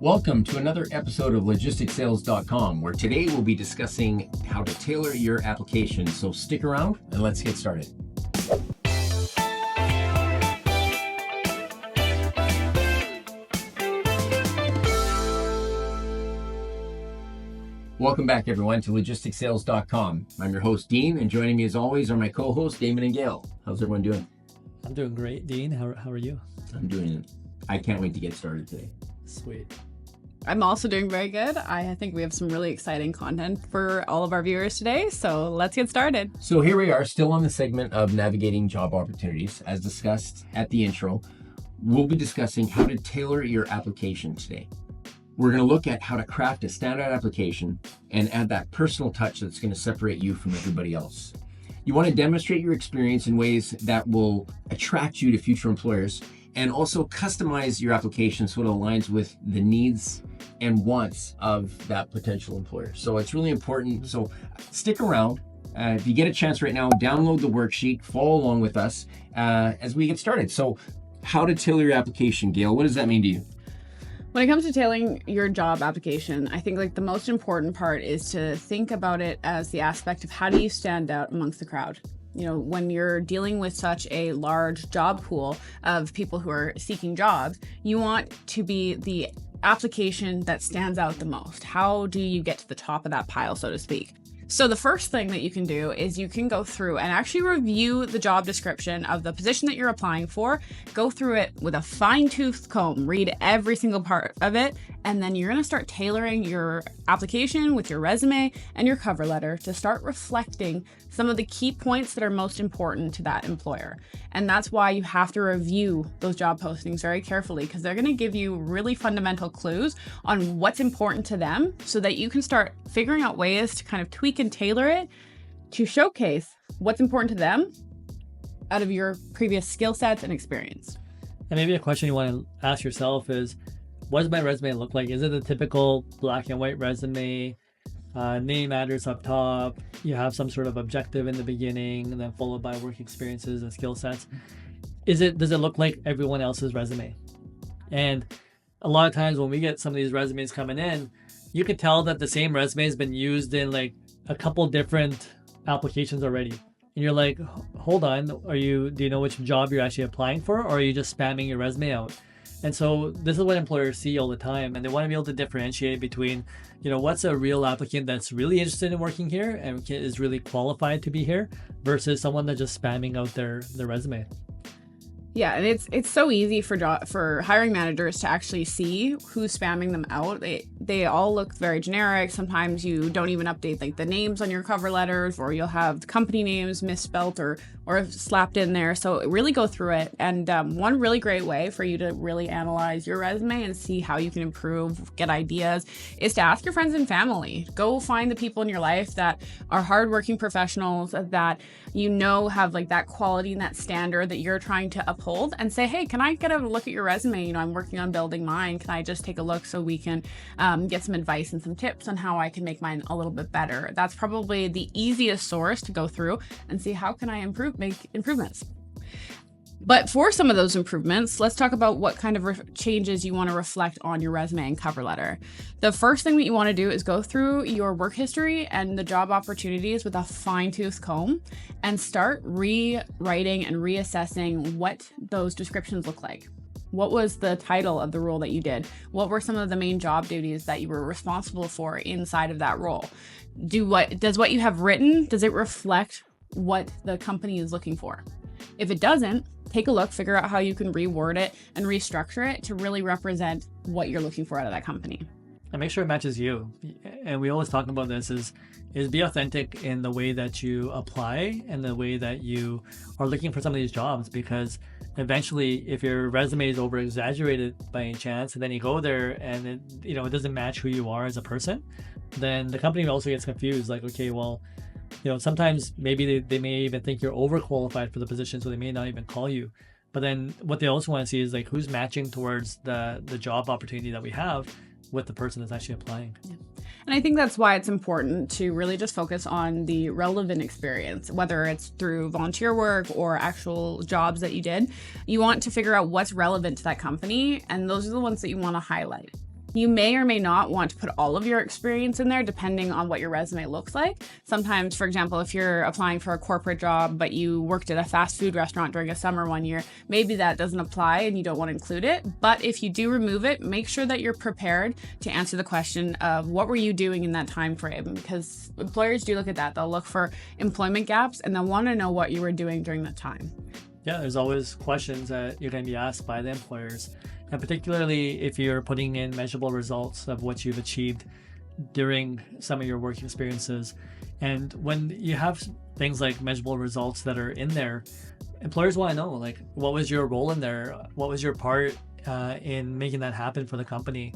Welcome to another episode of LogisticsSales.com, where today we'll be discussing how to tailor your application. So stick around and let's get started. Welcome back, everyone, to LogisticsSales.com. I'm your host, Dean, and joining me as always are my co-hosts, Damon and Gail. How's everyone doing? I'm doing great, Dean. How are you? I can't wait to get started today. Sweet. I'm also doing very good. I think we have some really exciting content for all of our viewers today, so let's get started. So here we are, still on the segment of navigating job opportunities. As discussed at the intro, we'll be discussing how to tailor your application today. We're going to look at how to craft a standout application and add that personal touch that's going to separate you from everybody else. You want to demonstrate your experience in ways that will attract you to future employers, and also customize your application so it aligns with the needs and wants of that potential employer. So it's really important. So stick around. If you get a chance right now, download the worksheet, follow along with us as we get started. So how to tailor your application, Gail, what does that mean to you? When it comes to tailoring your job application, I think the most important part is to think about it as the aspect of how do you stand out amongst the crowd. You know, when you're dealing with such a large job pool of people who are seeking jobs, you want to be the application that stands out the most. How do you get to the top of that pile, so to speak? So the first thing that you can do is you can go through and actually review the job description of the position that you're applying for. Go through it with a fine-tooth comb, read every single part of it, and then you're going to start tailoring your application with your resume and your cover letter to start reflecting some of the key points that are most important to that employer. And that's why you have to review those job postings very carefully, because they're going to give you really fundamental clues on what's important to them so that you can start figuring out ways to kind of tweak and tailor it to showcase what's important to them out of your previous skill sets and experience. And maybe a question you want to ask yourself is, what does my resume look like? Is it a typical black and white resume? Name, address up top. You have some sort of objective in the beginning, and then followed by work experiences and skill sets. Does it look like everyone else's resume? And a lot of times when we get some of these resumes coming in, you can tell that the same resume has been used in like a couple different applications already. And you're like, hold on, do you know which job you're actually applying for, or are you just spamming your resume out? And so this is what employers see all the time, and they want to be able to differentiate between, what's a real applicant that's really interested in working here and is really qualified to be here versus someone that's just spamming out their resume. Yeah, and it's so easy for hiring managers to actually see who's spamming them out. They all look very generic. Sometimes you don't even update like the names on your cover letters, or you'll have the company names misspelt or slapped in there. So really go through it. And one really great way for you to really analyze your resume and see how you can improve, get ideas, is to ask your friends and family. Go find the people in your life that are hardworking professionals that have like that quality and that standard that you're trying to uphold, and say, hey, can I get a look at your resume? I'm working on building mine. Can I just take a look so we can get some advice and some tips on how I can make mine a little bit better? That's probably the easiest source to go through and see how can I make improvements. But for some of those improvements, let's talk about what kind of changes you want to reflect on your resume and cover letter. The first thing that you want to do is go through your work history and the job opportunities with a fine-tooth comb and start rewriting and reassessing what those descriptions look like. What was the title of the role that you did? What were some of the main job duties that you were responsible for inside of that role? Does what you have written, does it reflect what the company is looking for? If it doesn't, take a look, figure out how you can reword it and restructure it to really represent what you're looking for out of that company. And make sure it matches you. And we always talk about this is be authentic in the way that you apply and the way that you are looking for some of these jobs, because eventually if your resume is over exaggerated by any chance, and then you go there and it doesn't match who you are as a person, then the company also gets confused. Like, okay, well, sometimes maybe they may even think you're overqualified for the position, so they may not even call you. But then what they also want to see is like who's matching towards the job opportunity that we have with the person that's actually applying. Yeah. And I think that's why it's important to really just focus on the relevant experience, whether it's through volunteer work or actual jobs that you did. You want to figure out what's relevant to that company, and those are the ones that you want to highlight. You may or may not want to put all of your experience in there depending on what your resume looks like. Sometimes, for example, if you're applying for a corporate job, but you worked at a fast food restaurant during a summer one year, maybe that doesn't apply and you don't want to include it. But if you do remove it, make sure that you're prepared to answer the question of what were you doing in that time frame, because employers do look at that. They'll look for employment gaps and they'll want to know what you were doing during that time. Yeah, there's always questions that you're going to be asked by the employers. And particularly if you're putting in measurable results of what you've achieved during some of your work experiences. And when you have things like measurable results that are in there, employers want to know, like, what was your role in there? What was your part in making that happen for the company?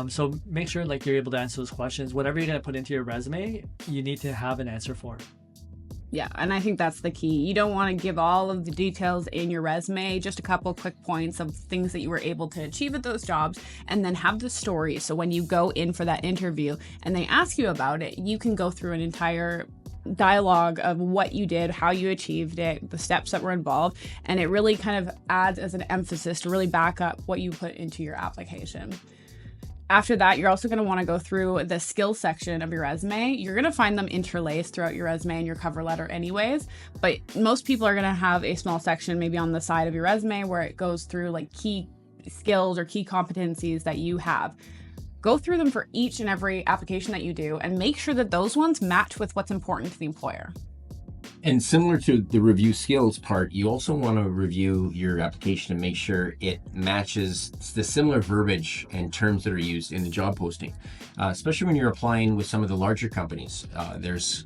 So make sure like you're able to answer those questions. Whatever you're going to put into your resume, you need to have an answer for. Yeah, and I think that's the key. You don't want to give all of the details in your resume, just a couple quick points of things that you were able to achieve at those jobs, and then have the story. So when you go in for that interview and they ask you about it, you can go through an entire dialogue of what you did, how you achieved it, the steps that were involved, and it really kind of adds as an emphasis to really back up what you put into your application. After that, you're also going to want to go through the skills section of your resume. You're going to find them interlaced throughout your resume and your cover letter anyways, but most people are going to have a small section maybe on the side of your resume where it goes through like key skills or key competencies that you have. Go through them for each and every application that you do and make sure that those ones match with what's important to the employer. And similar to the review skills part, you also want to review your application and make sure it matches the similar verbiage and terms that are used in the job posting, especially when you're applying with some of the larger companies. There's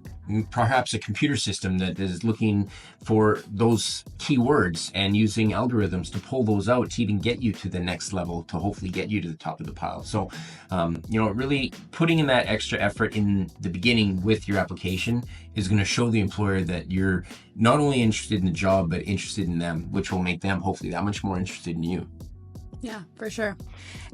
perhaps a computer system that is looking for those keywords and using algorithms to pull those out to even get you to the next level, to hopefully get you to the top of the pile. So, really putting in that extra effort in the beginning with your application is going to show the employer that you're not only interested in the job, but interested in them, which will make them hopefully that much more interested in you. Yeah, for sure.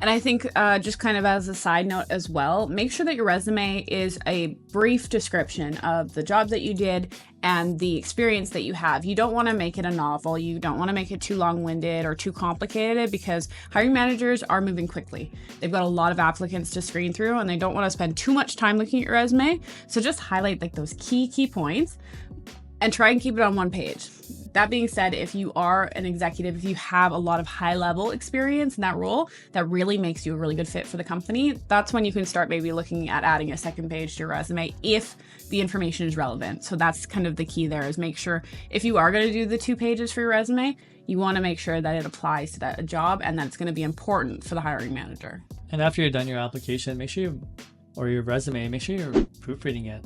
And I think just kind of as a side note as well, make sure that your resume is a brief description of the job that you did and the experience that you have. You don't want to make it a novel. You don't want to make it too long-winded or too complicated, because hiring managers are moving quickly. They've got a lot of applicants to screen through and they don't want to spend too much time looking at your resume. So just highlight like those key points and try and keep it on one page. That being said, if you are an executive, if you have a lot of high-level experience in that role, that really makes you a really good fit for the company. That's when you can start maybe looking at adding a second page to your resume if the information is relevant. So that's kind of the key there, is make sure if you are going to do the 2 pages for your resume, you want to make sure that it applies to that job and that it's going to be important for the hiring manager. And after you're done your application, make sure your resume, make sure you're proofreading it.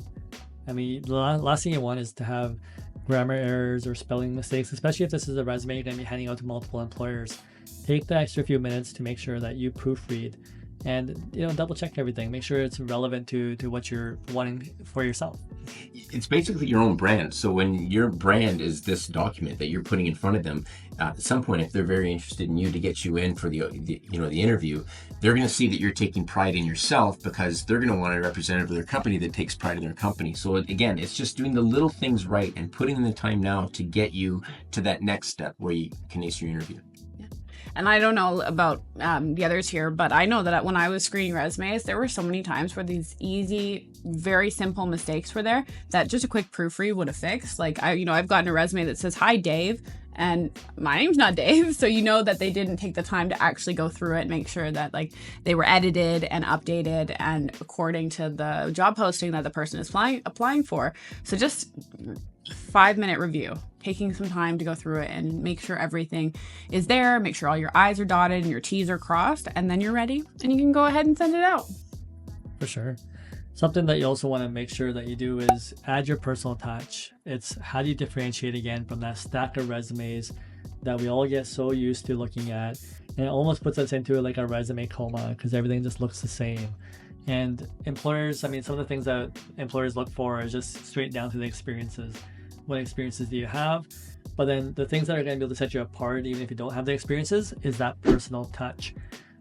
I mean, the last thing you want is to have grammar errors or spelling mistakes, especially if this is a resume you're going to be handing out to multiple employers. Take the extra few minutes to make sure that you proofread and double check everything. Make sure it's relevant to what you're wanting for yourself. It's basically your own brand. So when your brand is this document that you're putting in front of them, at some point, if they're very interested in you to get you in for the interview, they're going to see that you're taking pride in yourself, because they're going to want a representative of their company that takes pride in their company. So again, it's just doing the little things right and putting in the time now to get you to that next step where you can ace your interview. And I don't know about the others here, but I know that when I was screening resumes, there were so many times where these easy, very simple mistakes were there that just a quick proofread would have fixed. Like I've gotten a resume that says, "Hi, Dave," and my name's not Dave. So you know that they didn't take the time to actually go through it and make sure that like they were edited and updated and according to the job posting that the person is applying for. So just 5-minute review, taking some time to go through it and make sure everything is there, make sure all your I's are dotted and your T's are crossed, and then you're ready and you can go ahead and send it out. For sure. Something that you also want to make sure that you do is add your personal touch. It's how do you differentiate again from that stack of resumes that we all get so used to looking at, and it almost puts us into like a resume coma because everything just looks the same. And employers, some of the things that employers look for are just straight down to the experiences. What experiences do you have? But then the things that are going to be able to set you apart, even if you don't have the experiences, is that personal touch.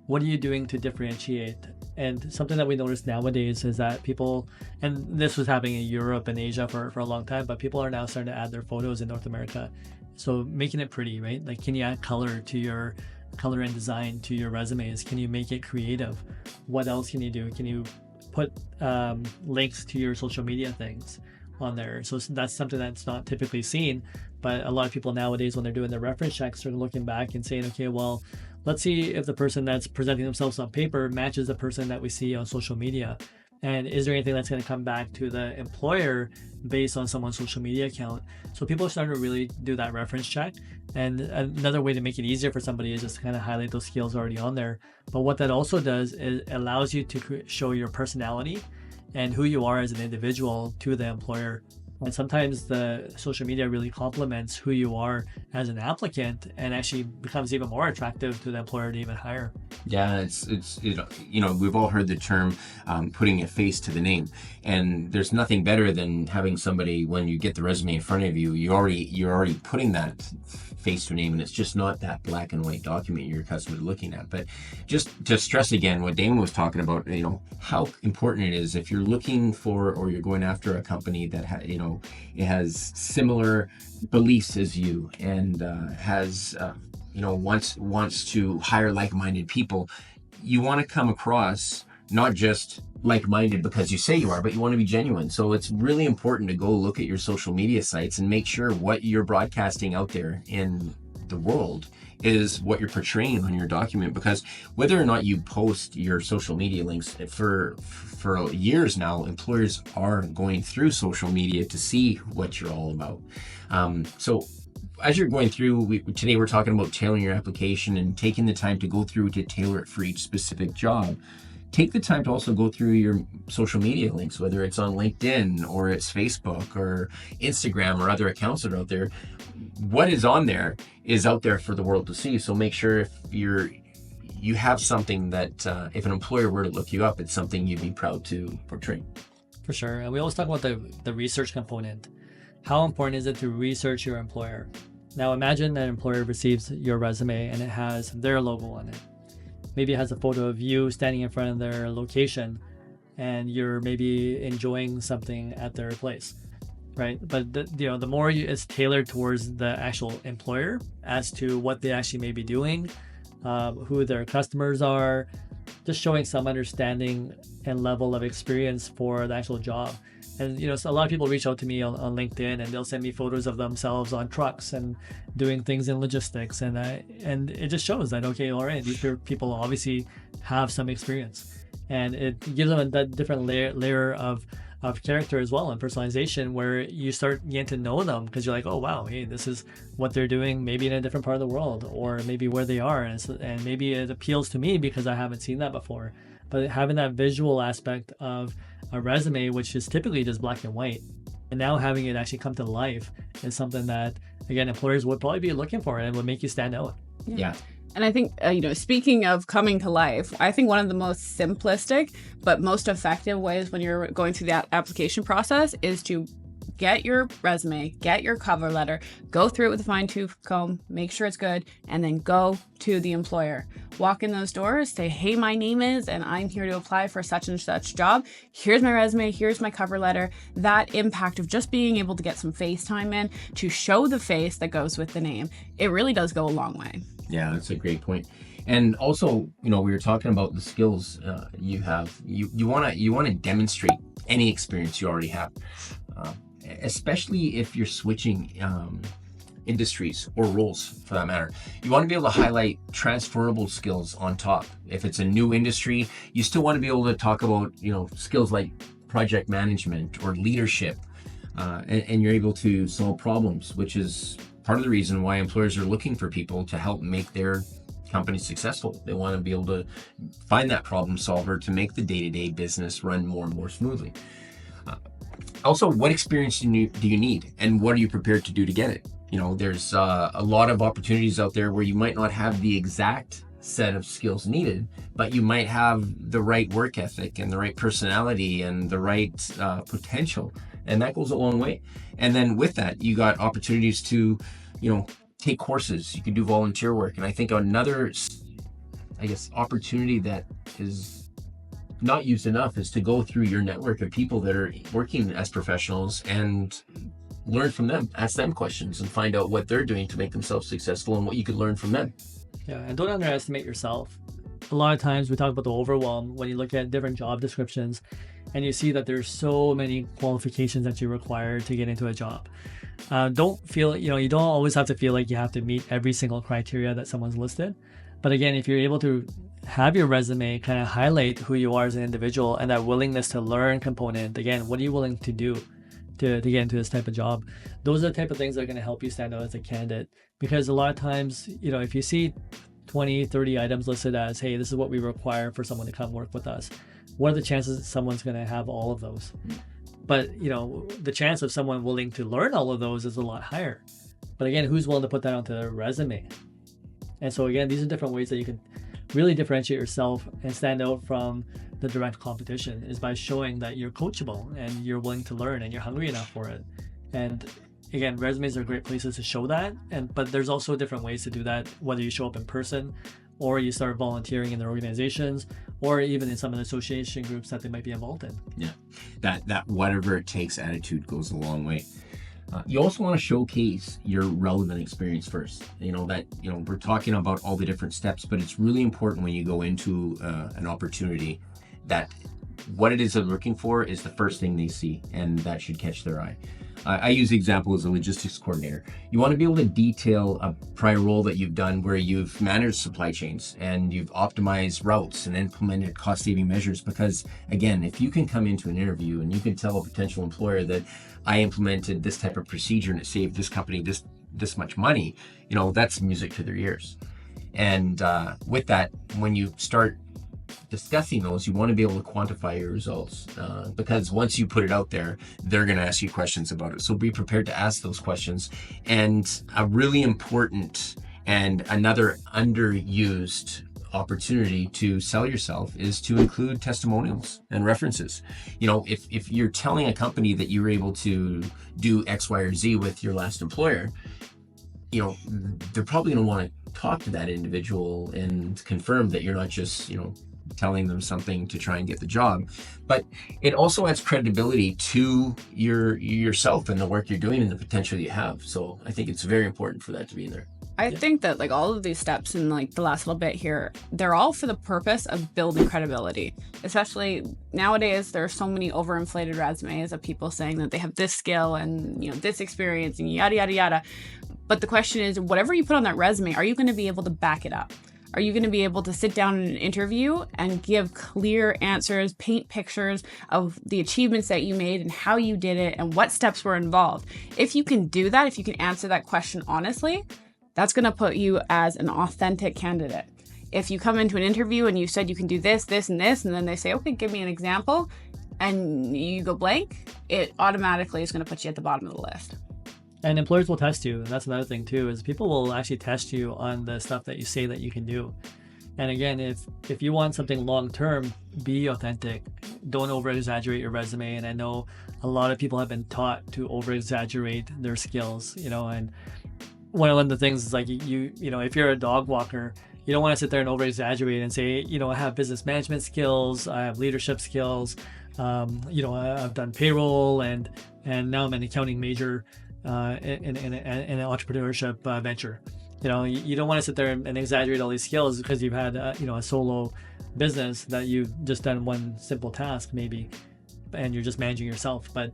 What are you doing to differentiate? And something that we notice nowadays is that people, and this was happening in Europe and Asia for a long time, but people are now starting to add their photos in North America. So making it pretty, right? Like, can you add color to your color and design to your resumes? Can you make it creative? What else can you do? Can you put links to your social media things on there? So that's something that's not typically seen, but a lot of people nowadays, when they're doing their reference checks, are looking back and saying, okay, well, let's see if the person that's presenting themselves on paper matches the person that we see on social media. And is there anything that's going to come back to the employer based on someone's social media account? So people are starting to really do that reference check. And another way to make it easier for somebody is just to kind of highlight those skills already on there. But what that also does is allows you to show your personality and who you are as an individual to the employer. And sometimes the social media really complements who you are as an applicant and actually becomes even more attractive to the employer to even hire. Yeah, it's we've all heard the term putting a face to the name, and there's nothing better than having somebody, when you get the resume in front of you, you're already putting that face to a name, and it's just not that black and white document your customer's looking at. But just to stress again what Damon was talking about, how important it is if you're looking for, or you're going after a company that it has similar beliefs as you, and has wants to hire like-minded people. You want to come across not just like-minded because you say you are, but you want to be genuine. So it's really important to go look at your social media sites and make sure what you're broadcasting out there in the world is what you're portraying on your document. Because whether or not you post your social media links, for years now, employers are going through social media to see what you're all about. So as you're going through, today we're talking about tailoring your application and taking the time to go through to tailor it for each specific job. Take the time to also go through your social media links, whether it's on LinkedIn or it's Facebook or Instagram or other accounts that are out there. What is on there is out there for the world to see. So make sure if you have something that if an employer were to look you up, it's something you'd be proud to portray. For sure. And we always talk about the research component. How important is it to research your employer? Now imagine an employer receives your resume and it has their logo on it. Maybe it has a photo of you standing in front of their location and you're maybe enjoying something at their place, right? But the more it's tailored towards the actual employer as to what they actually may be doing, who their customers are, just showing some understanding and level of experience for the actual job. And so a lot of people reach out to me on LinkedIn, and they'll send me photos of themselves on trucks and doing things in logistics, and it just shows that, okay, all right, these people obviously have some experience, and it gives them that different layer of character as well, and personalization, where you start getting to know them because you're like, oh wow, hey, this is what they're doing, maybe in a different part of the world, or maybe where they are, and maybe it appeals to me because I haven't seen that before. But having that visual aspect of a resume, which is typically just black and white, and now having it actually come to life is something that, again, employers would probably be looking for and would make you stand out. Yeah. And I think, speaking of coming to life, I think one of the most simplistic but most effective ways when you're going through that application process is to get your resume, get your cover letter, go through it with a fine-tooth comb, make sure it's good, and then go to the employer. Walk in those doors, say, hey, my name is, and I'm here to apply for such and such job. Here's my resume, here's my cover letter. That impact of just being able to get some face time in to show the face that goes with the name, it really does go a long way. Yeah, that's a great point. And also, we were talking about the skills you have. You want to demonstrate any experience you already have. Especially if you're switching industries or roles for that matter. You want to be able to highlight transferable skills on top. If it's a new industry, you still want to be able to talk about, skills like project management or leadership, and you're able to solve problems, which is part of the reason why employers are looking for people to help make their company successful. They want to be able to find that problem solver to make the day-to-day business run more and more smoothly. Also, what experience do you need, and what are you prepared to do to get it? There's a lot of opportunities out there where you might not have the exact set of skills needed, but you might have the right work ethic and the right personality and the right potential, and that goes a long way. And then with that, you got opportunities to, take courses. You can do volunteer work, and I think another, opportunity that is not used enough is to go through your network of people that are working as professionals and learn from them, ask them questions and find out what they're doing to make themselves successful and what you could learn from them. Yeah, and don't underestimate yourself. A lot of times we talk about the overwhelm when you look at different job descriptions and you see that there's so many qualifications that you require to get into a job. Don't feel, you don't always have to feel like you have to meet every single criteria that someone's listed. But again, if you're able to have your resume kind of highlight who you are as an individual and that willingness to learn component, again, what are you willing to do to get into this type of job? Those are the type of things that are going to help you stand out as a candidate. Because a lot of times, if you see 20, 30 items listed as, hey, this is what we require for someone to come work with us, what are the chances that someone's going to have all of those? But, the chance of someone willing to learn all of those is a lot higher. But again, who's willing to put that onto their resume? And so again, these are different ways that you can really differentiate yourself and stand out from the direct competition, is by showing that you're coachable and you're willing to learn and you're hungry enough for it. And again, resumes are great places to show that. But there's also different ways to do that, whether you show up in person or you start volunteering in their organizations or even in some of the association groups that they might be involved in. Yeah, that whatever it takes attitude goes a long way. You also want to showcase your relevant experience first. We're talking about all the different steps, but it's really important when you go into an opportunity that what it is they're looking for is the first thing they see, and that should catch their eye. I use the example as a logistics coordinator. You want to be able to detail a prior role that you've done where you've managed supply chains and you've optimized routes and implemented cost-saving measures, because again, if you can come into an interview and you can tell a potential employer that I implemented this type of procedure and it saved this company this much money, that's music to their ears. And with that, when you start discussing those, you want to be able to quantify your results, because once you put it out there, they're going to ask you questions about it. So be prepared to ask those questions. And a really important and another underused opportunity to sell yourself is to include testimonials and references. If you're telling a company that you were able to do X, Y, or Z with your last employer, they're probably going to want to talk to that individual and confirm that you're not just, telling them something to try and get the job. But it also adds credibility to yourself and the work you're doing and the potential you have. So I think it's very important for that to be in there. I think that all of these steps in the last little bit here, they're all for the purpose of building credibility. Especially nowadays, there are so many overinflated resumes of people saying that they have this skill and this experience and yada yada yada. But the question is, whatever you put on that resume, are you going to be able to back it up? Are you going to be able to sit down in an interview and give clear answers, paint pictures of the achievements that you made and how you did it and what steps were involved? If you can do that, if you can answer that question honestly, that's going to put you as an authentic candidate. If you come into an interview and you said you can do this, this, and this, and then they say, okay, give me an example, and you go blank, it automatically is going to put you at the bottom of the list. And employers will test you. And that's another thing too, is people will actually test you on the stuff that you say that you can do. And again, if you want something long-term, be authentic. Don't over-exaggerate your resume. And I know a lot of people have been taught to over-exaggerate their skills, and one of the things is if you're a dog walker, you don't want to sit there and over-exaggerate and say, I have business management skills, I have leadership skills, I've done payroll and now I'm an accounting major in an entrepreneurship venture. You don't want to sit there and exaggerate all these skills because you've had a solo business that you've just done one simple task maybe, and you're just managing yourself. But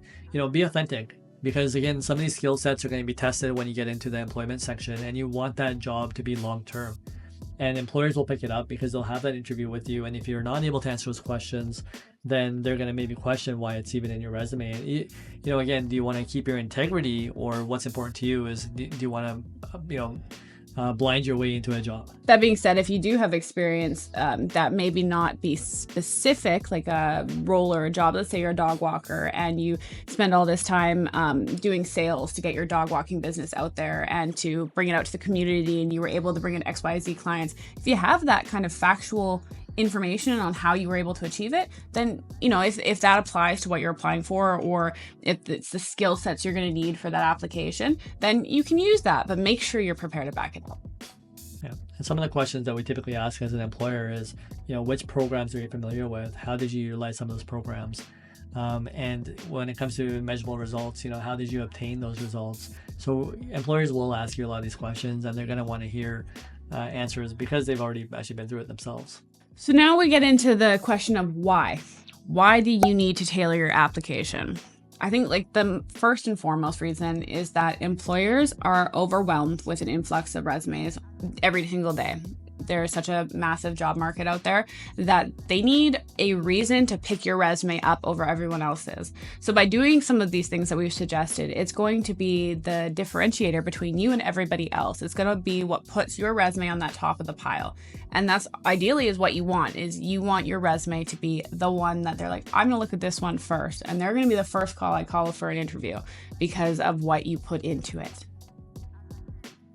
be authentic, because again, some of these skill sets are going to be tested when you get into the employment section, and you want that job to be long term. And employers will pick it up because they'll have that interview with you. And if you're not able to answer those questions, then they're going to maybe question why it's even in your resume. Again, do you want to keep your integrity, or what's important to you is, do you want to, blind your way into a job? That being said, if you do have experience that maybe not be specific, like a role or a job, let's say you're a dog walker and you spend all this time doing sales to get your dog walking business out there and to bring it out to the community, and you were able to bring in XYZ clients. If you have that kind of factual information on how you were able to achieve it, then if that applies to what you're applying for, or if it's the skill sets you're going to need for that application, then you can use that, but make sure you're prepared to back it up. Yeah. And some of the questions that we typically ask as an employer is, which programs are you familiar with? How did you utilize some of those programs? And when it comes to measurable results, how did you obtain those results? So employers will ask you a lot of these questions, and they're going to want to hear answers because they've already actually been through it themselves. So now we get into the question of why. Why do you need to tailor your application? I think like the first and foremost reason is that employers are overwhelmed with an influx of resumes every single day. There's such a massive job market out there that they need a reason to pick your resume up over everyone else's. So by doing some of these things that we've suggested, it's going to be the differentiator between you and everybody else. It's going to be what puts your resume on that top of the pile. And that's ideally is what you want, is you want your resume to be the one that they're like, I'm going to look at this one first. And they're going to be the first call I call for an interview because of what you put into it.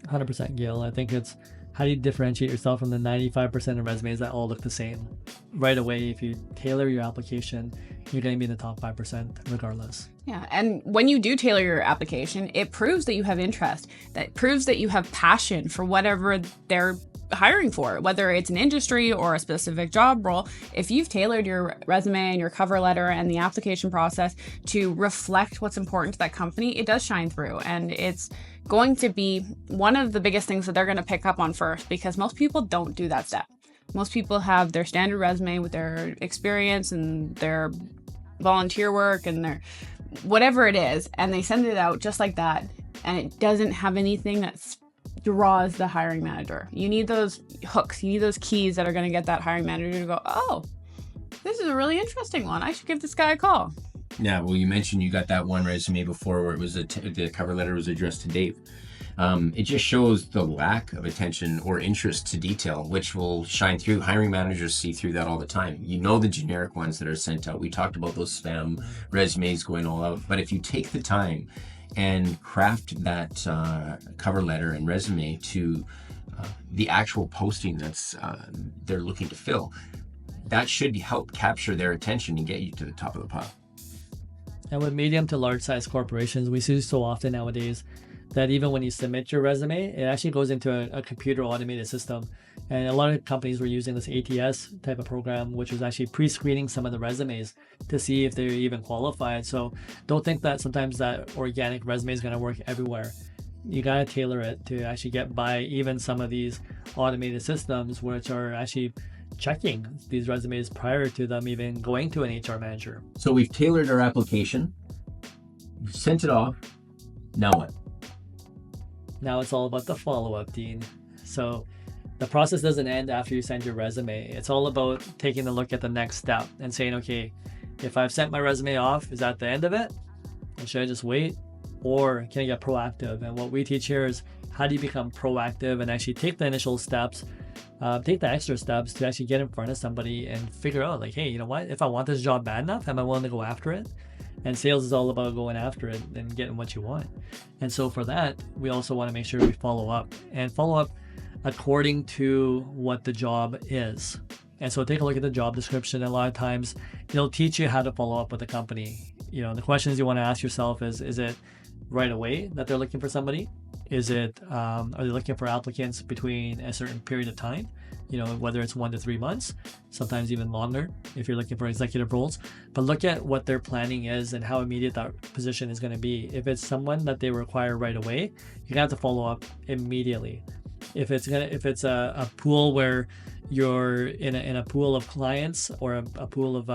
100% Gil. I think it's how do you differentiate yourself from the 95% of resumes that all look the same? Right away, if you tailor your application, you're going to be in the top 5% regardless. Yeah, and when you do tailor your application, it proves that you have interest. That proves that you have passion for whatever they're hiring for, whether it's an industry or a specific job role. If you've tailored your resume and your cover letter and the application process to reflect what's important to that company, it does shine through. And it's going to be one of the biggest things that they're going to pick up on first, because most people don't do that step. Most people have their standard resume with their experience and their volunteer work and their whatever it is, and they send it out just like that, and it doesn't have anything that draws the hiring manager. You need those hooks, you need those keys that are going to get that hiring manager to go, oh, this is a really interesting one, I should give this guy a call. Yeah, well, you mentioned you got that one resume before where it was the cover letter was addressed to Dave. It just shows the lack of attention or interest to detail, which will shine through. Hiring managers see through that all the time. You know the generic ones that are sent out. We talked about those spam resumes going all out. But if you take the time and craft that cover letter and resume to the actual posting that's they're looking to fill, that should help capture their attention and get you to the top of the pile. And with medium to large size corporations, we see so often nowadays that even when you submit your resume, it actually goes into a computer automated system. And a lot of companies were using this ATS type of program, which was actually pre-screening some of the resumes to see if they're even qualified. So don't think that sometimes that organic resume is going to work everywhere. You got to tailor it to actually get by even some of these automated systems, which are actually checking these resumes prior to them even going to an HR manager. So we've tailored our application, we've sent it off. Now what? Now it's all about the follow-up, Dean. So the process doesn't end after you send your resume. It's all about taking a look at the next step and saying, okay, if I've sent my resume off, is that the end of it? And should I just wait? Or can I get proactive? And what we teach here is how do you become proactive and actually take the initial steps, take the extra steps to actually get in front of somebody and figure out like, hey, you know what? If I want this job bad enough, am I willing to go after it? And sales is all about going after it and getting what you want. And so for that, we also want to make sure we follow up according to what the job is. And so take a look at the job description. A lot of times it'll teach you how to follow up with the company. You know, the questions you want to ask yourself is it right away that they're looking for somebody? Is it, are they looking for applicants between a certain period of time? You know, whether it's 1 to 3 months, sometimes even longer if you're looking for executive roles. But look at what their planning is and how immediate that position is going to be. If it's someone that they require right away, you're gonna have to follow up immediately. If it's a pool where you're in a pool of clients or a pool of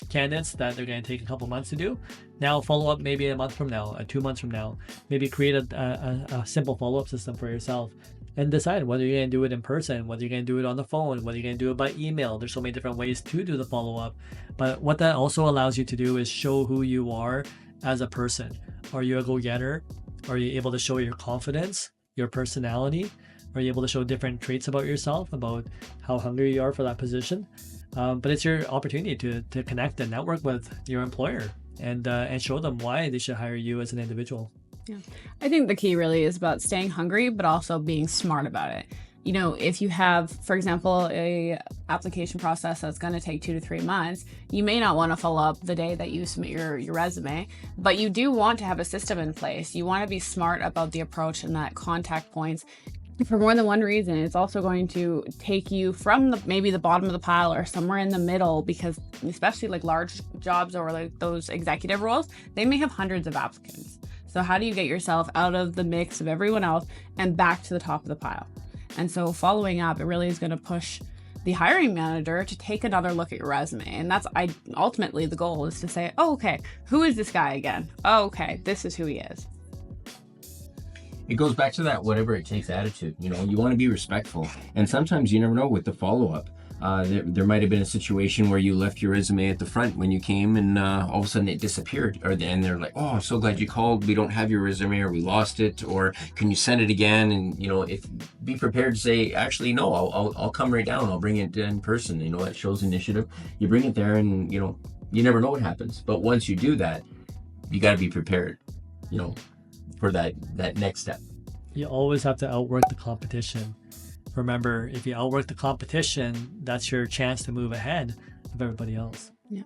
candidates that they're going to take a couple months to do, now follow up maybe a month from now, 2 months from now. Maybe create a simple follow-up system for yourself and decide whether you're going to do it in person, whether you're going to do it on the phone, whether you're going to do it by email. There's so many different ways to do the follow-up. But what that also allows you to do is show who you are as a person. Are you a go-getter? Are you able to show your confidence, your personality? Are you able to show different traits about yourself, about how hungry you are for that position? But it's your opportunity to connect and network with your employer and show them why they should hire you as an individual. Yeah, I think the key really is about staying hungry, but also being smart about it. You know, if you have, for example, a application process that's going to take 2 to 3 months, you may not want to follow up the day that you submit your resume, but you do want to have a system in place. You want to be smart about the approach and that contact points. For more than one reason. It's also going to take you from maybe the bottom of the pile or somewhere in the middle, because especially like large jobs or like those executive roles, they may have hundreds of applicants. So how do you get yourself out of the mix of everyone else and back to the top of the pile? And so following up, it really is going to push the hiring manager to take another look at your resume. And that's ultimately the goal, is to say, oh, okay, who is this guy again? Oh, okay, this is who he is. It goes back to that whatever it takes attitude. You know, you want to be respectful. And sometimes you never know with the follow-up. There might have been a situation where you left your resume at the front when you came, and all of a sudden it disappeared. And they're like, oh, I'm so glad you called. We don't have your resume, or we lost it, or can you send it again? And, you know, be prepared to say, actually, no, I'll come right down. I'll bring it in person. You know, that shows initiative. You bring it there, and, you know, you never know what happens. But once you do that, you got to be prepared, you know, for that next step. You always have to outwork the competition. Remember, if you outwork the competition, that's your chance to move ahead of everybody else. Yeah.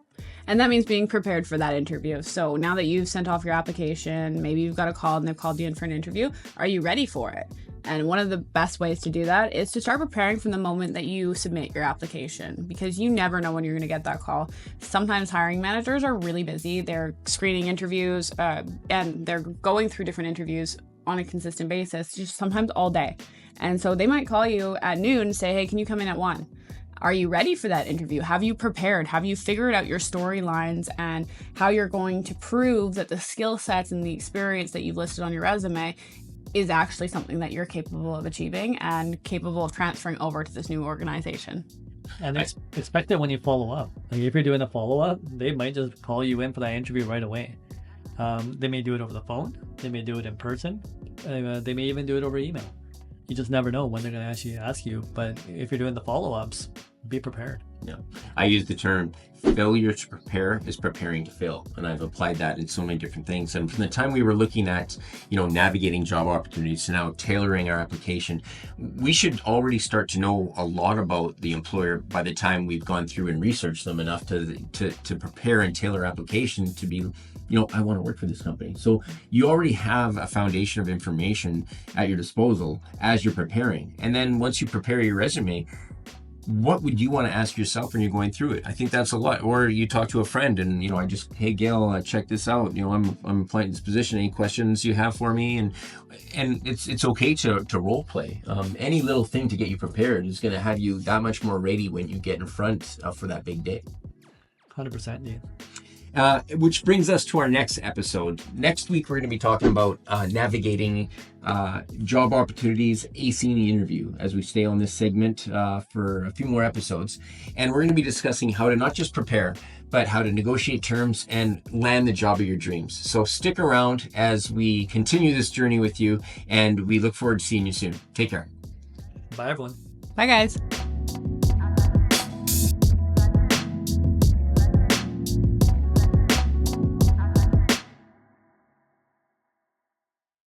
And that means being prepared for that interview. So now that you've sent off your application, maybe you've got a call and they've called you in for an interview, are you ready for it? And one of the best ways to do that is to start preparing from the moment that you submit your application, because you never know when you're going to get that call. Sometimes hiring managers are really busy. They're screening interviews and they're going through different interviews on a consistent basis, just sometimes all day. And so they might call you at noon and say, hey, can you come in at 1? Are you ready for that interview? Have you prepared? Have you figured out your storylines and how you're going to prove that the skill sets and the experience that you've listed on your resume is actually something that you're capable of achieving and capable of transferring over to this new organization? And expect it when you follow up. Like if you're doing a follow-up, they might just call you in for that interview right away. They may do it over the phone. They may do it in person. They may even do it over email. You just never know when they're going to actually ask you. But if you're doing the follow-ups, be prepared. Yeah. I use the term failure to prepare is preparing to fail. And I've applied that in so many different things. And from the time we were looking at, you know, navigating job opportunities to now tailoring our application, we should already start to know a lot about the employer by the time we've gone through and researched them enough to prepare and tailor application to be, you know, I want to work for this company. So you already have a foundation of information at your disposal as you're preparing. And then once you prepare your resume, what would you want to ask yourself when you're going through it? I think that's a lot. Or you talk to a friend and, you know, hey, Gail, check this out. You know, I'm applying this position. Any questions you have for me? And it's okay to role play. Any little thing to get you prepared is going to have you that much more ready when you get in front for that big day. 100%, Dean. Which brings us to our next episode. Next week, we're going to be talking about navigating job opportunities, acing the interview, as we stay on this segment for a few more episodes. And we're going to be discussing how to not just prepare, but how to negotiate terms and land the job of your dreams. So stick around as we continue this journey with you, and we look forward to seeing you soon. Take care. Bye, everyone. Bye, guys.